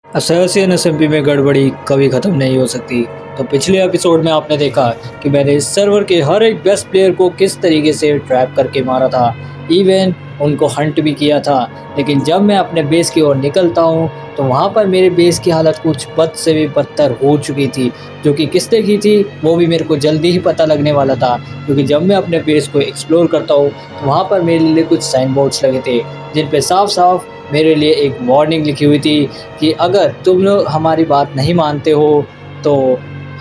असहसियन SMP में गड़बड़ी कभी ख़त्म नहीं हो सकती। तो पिछले एपिसोड में आपने देखा कि मैंने इस सर्वर के हर एक बेस्ट प्लेयर को किस तरीके से ट्रैप करके मारा था, इवन उनको हंट भी किया था। लेकिन जब मैं अपने बेस की ओर निकलता हूँ तो वहाँ पर मेरे बेस की हालत कुछ बद से भी बदतर हो चुकी थी, जो कि किसने की थी वो भी मेरे को जल्दी ही पता लगने वाला था। क्योंकि जब मैं अपने बेस को एक्सप्लोर करता हूँ तो वहाँ पर मेरे लिए कुछ साइन बोर्ड्स लगे थे, जिन पे साफ साफ मेरे लिए एक वार्निंग लिखी हुई थी कि अगर तुम लोग हमारी बात नहीं मानते हो तो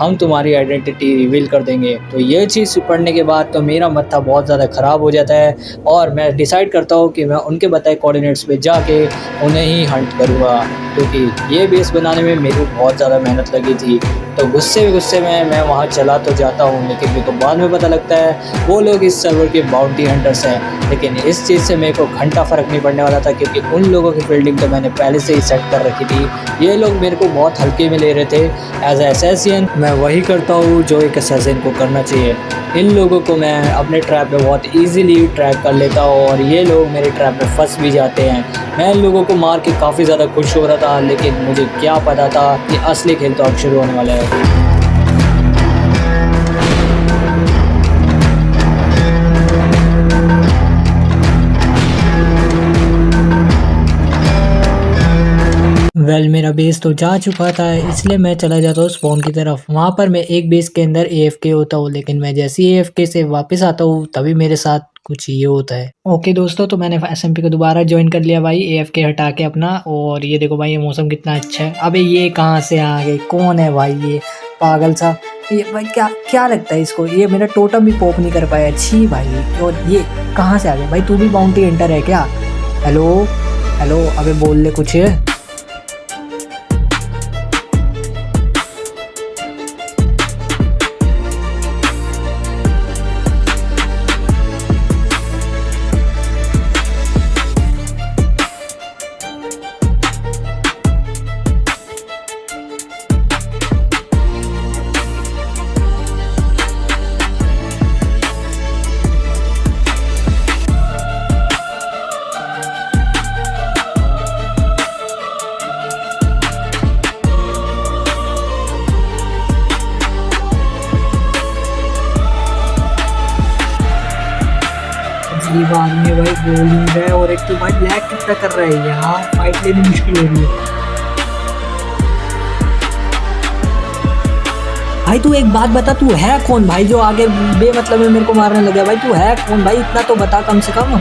हम तुम्हारी आइडेंटिटी रिवील कर देंगे। तो ये चीज़ पढ़ने के बाद तो मेरा मत्था बहुत ज़्यादा ख़राब हो जाता है और मैं डिसाइड करता हूँ कि मैं उनके बताए कोऑर्डिनेट्स पे जाके उन्हें ही हंट करूँगा, क्योंकि ये बेस बनाने में मेरी बहुत ज़्यादा मेहनत लगी थी। तो गुस्से में मैं वहाँ चला तो जाता हूँ, लेकिन मेरे को बाद में पता लगता है वो लोग इस सर्वर के बाउंटी हंटर्स हैं। लेकिन इस चीज़ से मेरे को घंटा फ़र्क नहीं पड़ने वाला था, क्योंकि उन लोगों की फील्डिंग तो मैंने पहले से ही सेट कर रखी थी। ये लोग मेरे को बहुत हल्के में ले रहे थे। एज ए असैसिन मैं वही करता हूँ जो एक असैसिन को करना चाहिए। इन लोगों को मैं अपने ट्रैप में बहुत ईजिली ट्रैप कर लेता हूँ और ये लोग मेरे ट्रैप में फंस भी जाते हैं। मैं इन लोगों को मार के काफ़ी ज़्यादा खुश हो रहा था, लेकिन मुझे क्या पता था कि असली खेल तो अब शुरू होने वाला है। मेरा बेस तो जा चुका था, इसलिए मैं चला जाता हूँ स्पॉन की तरफ। वहाँ पर मैं एक बेस के अंदर एएफके होता हूँ, लेकिन मैं जैसे ही एएफके से वापस आता हूँ तभी मेरे साथ कुछ ये होता है। ओके दोस्तों, तो मैंने एसएमपी को दोबारा ज्वाइन कर लिया भाई, एएफके हटा के अपना। और ये देखो भाई, ये मौसम कितना अच्छा है। अबे ये कहाँ से आ गए? कौन है भाई ये पागल सा? ये भाई क्या क्या लगता है इसको? ये मेरा टोटम भी पॉप नहीं कर पाया। अच्छी भाई, और ये कहाँ से आ गए भाई? तू भी बाउंटी एंटर है क्या? हेलो हेलो, अबे बोल ले कुछ। अजीब आदमी है भाई, बोल नहीं रहा है। और एक तो भाई ब्लैक कितना कर रहा है यहाँ, फाइट लेनी मुश्किल हो रही है। भाई तू एक बात बता, तू है कौन भाई जो आगे बेमतलब में मेरे को मारने लगा? भाई तू है कौन भाई? इतना तो बता कम से कम।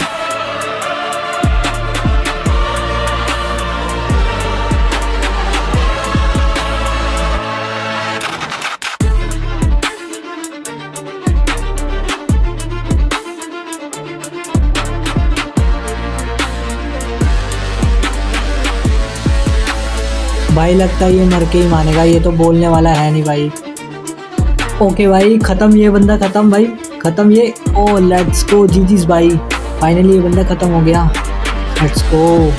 भाई लगता है ये मर के ही मानेगा, ये तो बोलने वाला है नहीं भाई। ओके भाई, खत्म ये बंदा, खत्म भाई, खत्म ये। ओ लेट्स गो, जीजीस भाई, फाइनली ये बंदा खत्म हो गया। Let's go.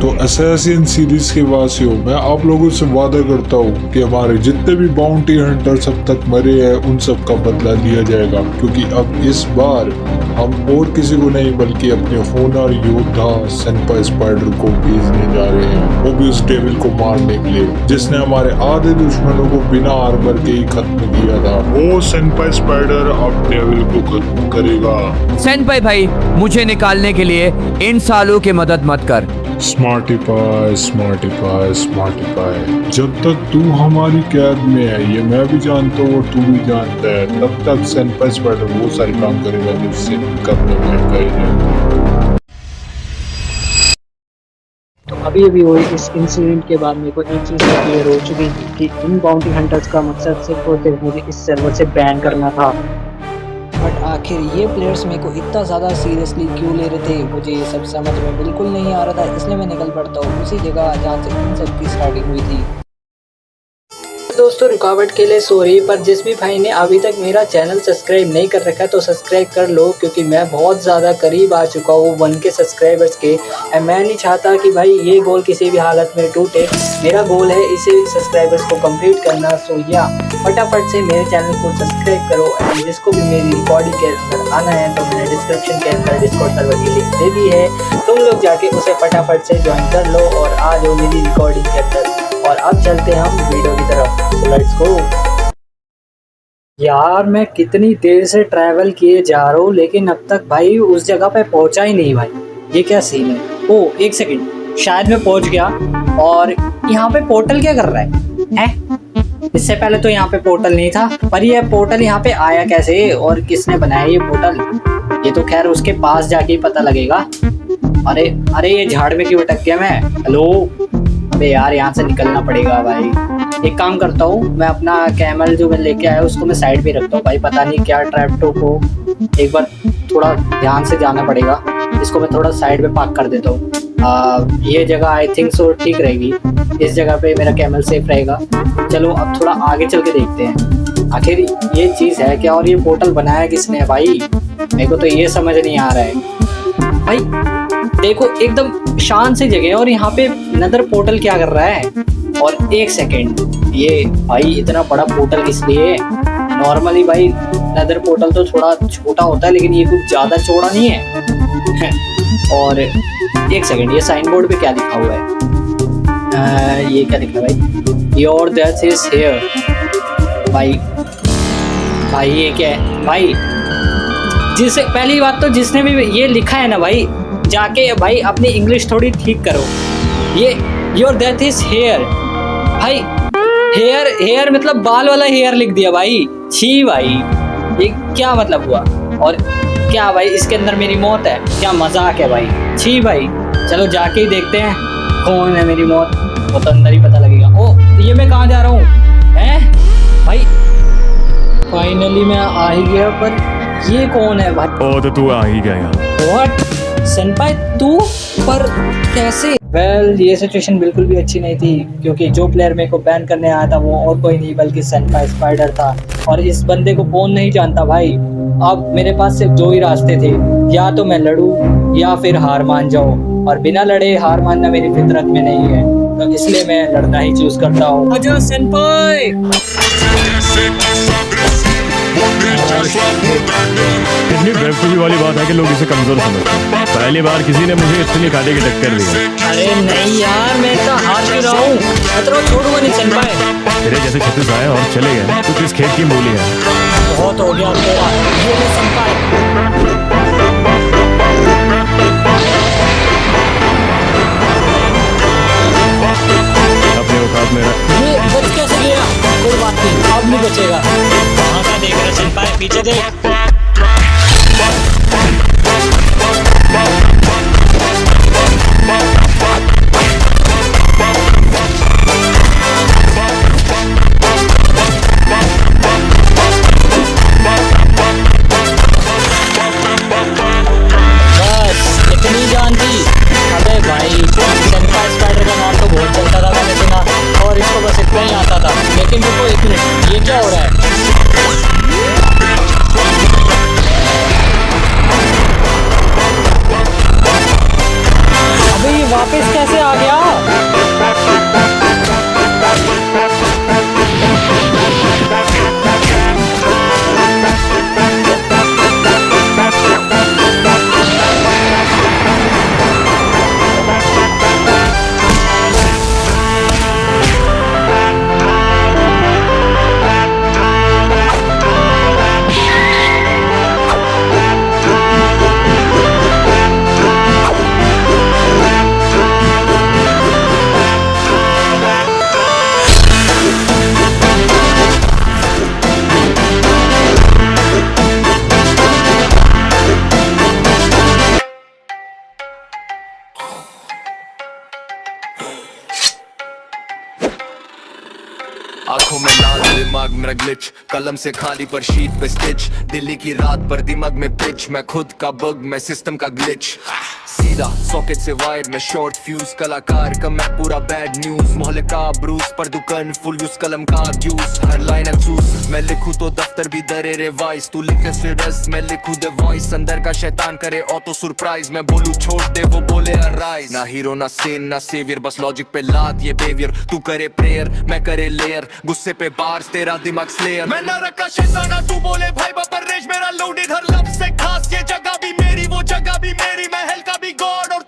तो असैसिन सीरीज के वासियों, मैं आप लोगों से वादा करता हूँ कि हमारे जितने भी बाउंटी हंटर्स अब तक मरे हैं उन सब का बदला लिया जाएगा, क्योंकि अब इस बार हम और किसी को नहीं बल्कि अपने होनहार योद्धा सेनपाई स्पाइडर को भेजने जा रहे हैं, वो भी उस डेविल को मारने के लिए जिसने हमारे आधे दुश्मनों को बिना आर्मर के ही खत्म किया था। वो सेनपाई स्पाइडर अब डेविल को खत्म करेगा। सेनपाई भाई, मुझे निकालने के लिए इन सालों की मदद मत कर। स्मार्टी पाई, स्मार्टी पाई, स्मार्टी पाई, जब तक तू हमारी कैद में है, ये मैं भी जानता हूँ और तू भी जानता है, तब तक सेनपाई स्पाइडर वो सारे काम करेगा जिससे करने में कही जाए। तो अभी हुई इस इंसिडेंट के बाद मेरे को एक चीज़ क्लियर हो चुकी थी कि इन बाउंटी हंटर्स का मकसद सिर्फ और सिर्फ मुझे इस सर्वर से बैन करना था। बट आखिर ये प्लेयर्स मेरे को इतना ज़्यादा सीरियसली क्यों ले रहे थे, मुझे ये सब समझ में बिल्कुल नहीं आ रहा था। इसलिए मैं निकल पड़ता हूँ उसी जगह जहाँ से इन सब की स्टार्टिंग हुई थी। दोस्तों रुकावट के लिए सॉरी, पर जिस भी भाई ने अभी तक मेरा चैनल सब्सक्राइब नहीं कर रखा तो सब्सक्राइब कर लो, क्योंकि मैं बहुत ज़्यादा करीब आ चुका हूँ 1K सब्सक्राइबर्स के। मैं नहीं चाहता कि भाई ये गोल किसी भी हालत में टूटे। मेरा गोल है इसे सब्सक्राइबर्स को कंप्लीट करना। सो या फटाफट से मेरे चैनल को सब्सक्राइब करो। एंड जिसको भी मेरी रिकॉर्डिंग के अंदर आना है तो मैंने डिस्क्रिप्शन के अंदर डिस्कॉर्ड सर्वर की लिंक दे दी है। तो तुम लोग जाके उसे फटाफट से ज्वाइन कर लो और आ जाओ मेरी रिकॉर्डिंग के अंदर। और अब चलते हैं हम वीडियो की तरफ, तो लेट्स गो। यार मैं कितनी देर से ट्रैवल किए जा रहा हूँ लेकिन अब तक भाई उस जगह पे पहुंचा ही नहीं भाई। ये क्या सीन है? ओ एक सेकंड, शायद मैं पहुंच गया। और यहाँ पे पोर्टल क्या कर रहा है? इससे पहले तो यहाँ पे पोर्टल नहीं था, पर ये पोर्टल यहाँ पे आया कैसे और किसने बनाया ये पोर्टल? ये तो खैर उसके पास जाके ही पता लगेगा। अरे अरे ये झाड़ में क्यों अटक गया मैं? हेलो, अबे यार यहाँ से निकलना पड़ेगा भाई। एक काम करता हूँ, मैं अपना कैमल जो मैं लेके आया उसको मैं साइड पे रखता हूँ भाई। पता नहीं क्या ट्रैप्टो को एक बार थोड़ा ध्यान से जाना पड़ेगा। इसको मैं थोड़ा साइड पे पार्क कर देता हूँ। ये जगह आई थिंक सो ठीक रहेगी, इस जगह पे मेरा कैमल सेफ रहेगा। चलो अब थोड़ा आगे चल के देखते हैं आखिर ये चीज़ है क्या और ये पोर्टल बनाया किसने है भाई। मेरे को तो ये समझ नहीं आ रहा है भाई। देखो एकदम शांत सी जगह है और यहाँ पे नदर पोर्टल क्या कर रहा है? और एक सेकेंड, ये भाई इतना बड़ा पोर्टल किस लिए? नॉर्मली भाई नदर पोर्टल तो थोड़ा छोटा होता है लेकिन ये कुछ ज़्यादा चौड़ा नहीं है। और एक सेकेंड, ये साइन बोर्ड पे क्या लिखा हुआ है? ये क्या लिखा है भाई? Your death is here. भाई ये क्या है भाई? जिसे पहली बात तो जिसने भी ये लिखा है ना भाई, जाके भाई अपनी इंग्लिश थोड़ी ठीक करो। ये योर डेथ इज हेयर भाई, हेयर हेयर मतलब बाल वाला हेयर लिख दिया भाई। छी भाई, ये क्या मतलब हुआ? और क्या भाई इसके अंदर मेरी मौत है? क्या मजाक है भाई? छी भाई, चलो जाके ही देखते हैं कौन है मेरी मौत, वो तो अंदर ही पता लगेगा। ओ ये मैं कहाँ जा रहा हूँ हैं भाई? फाइनली मैं आ ही गया, पर ये कौन है भाई? ओ तो तू आ ही गया। व्हाट सेनपाई तू? पर कैसे? वेल ये सिचुएशन बिल्कुल भी अच्छी नहीं थी क्योंकि जो प्लेयर मेरे को बैन करने आया था वो और कोई नहीं बल्कि सेनपाई स्पाइडर था। और इस बंदे को कौन नहीं जानता भाई। अब मेरे पास सिर्फ दो ही रास्ते थे, या तो मैं लड़ूं या फिर हार मान जाऊं। और बिना लड़े हार मानना मेरी फितरत में नहीं है, तो इसलिए मैं लड़ना ही चूज करता हूँ। अजय सेनपाई, कितनी बेवकूफी वाली बात है कि लोग इसे कमजोर समझते हैं। पहली बार किसी ने मुझे इतनी काटे की टक्कर दी है। अरे नहीं यार, मैं तो हार भी रहा हूँ, मैं तो छोड़ूंगा नहीं सेनपाई। तेरे जैसे 36 आए और चले गए, तू किस खेत की मूली है? बहुत हो गया तेरा, ये ले सेनपाई। अपने औकात में रह। ये बच कैसे गया? कोई बात नहीं, अब नहीं बचेगा। कहाँ का देख रहा सेनपाई? पीछे देख। लेकिन रुको एक मिनट, ये क्या हो रहा है? अबे ये वापस कैसे आ गया? आंखों में लाल, दिमाग मेरा ग्लिच, कलम से खाली पर शीट पे स्टिच, दिल्ली की रात पर दिमाग में पिच, मैं खुद का बग, मैं सिस्टम का ग्लिच, सीधा सॉकेट से वायर में शॉर्ट फ्यूज, कलाकार का मैं पूरा बैड न्यूज, मोहल्ले का ब्रूस पर दुकान फुल यूज, कलम का यूज, हर लाइन अफसूस, मैं लिखूं तो दफ्तर भी दरे रिवाइज, तू लिखे सिरस, मैं लिखूं द वॉइस, अंदर का शैतान करे ऑटो सरप्राइज, मैं बोलूं छोड़ दे वो बोले अराइज, ना हीरो ना सेन ना सेवियर, बस लॉजिक पे लाद ये बेवियर, तू करे प्रेयर मैं करे लेयर, गुस्से पे बार्स तेरा दिमाग स्लेयर, मैं ना रखा शैताना तू बोले भाई पर रेज मेरा लोडेड, हर लफ्ज से खास, ये जगह भी मेरी वो जगह भी मेरी, मैं हेल का भी गॉड और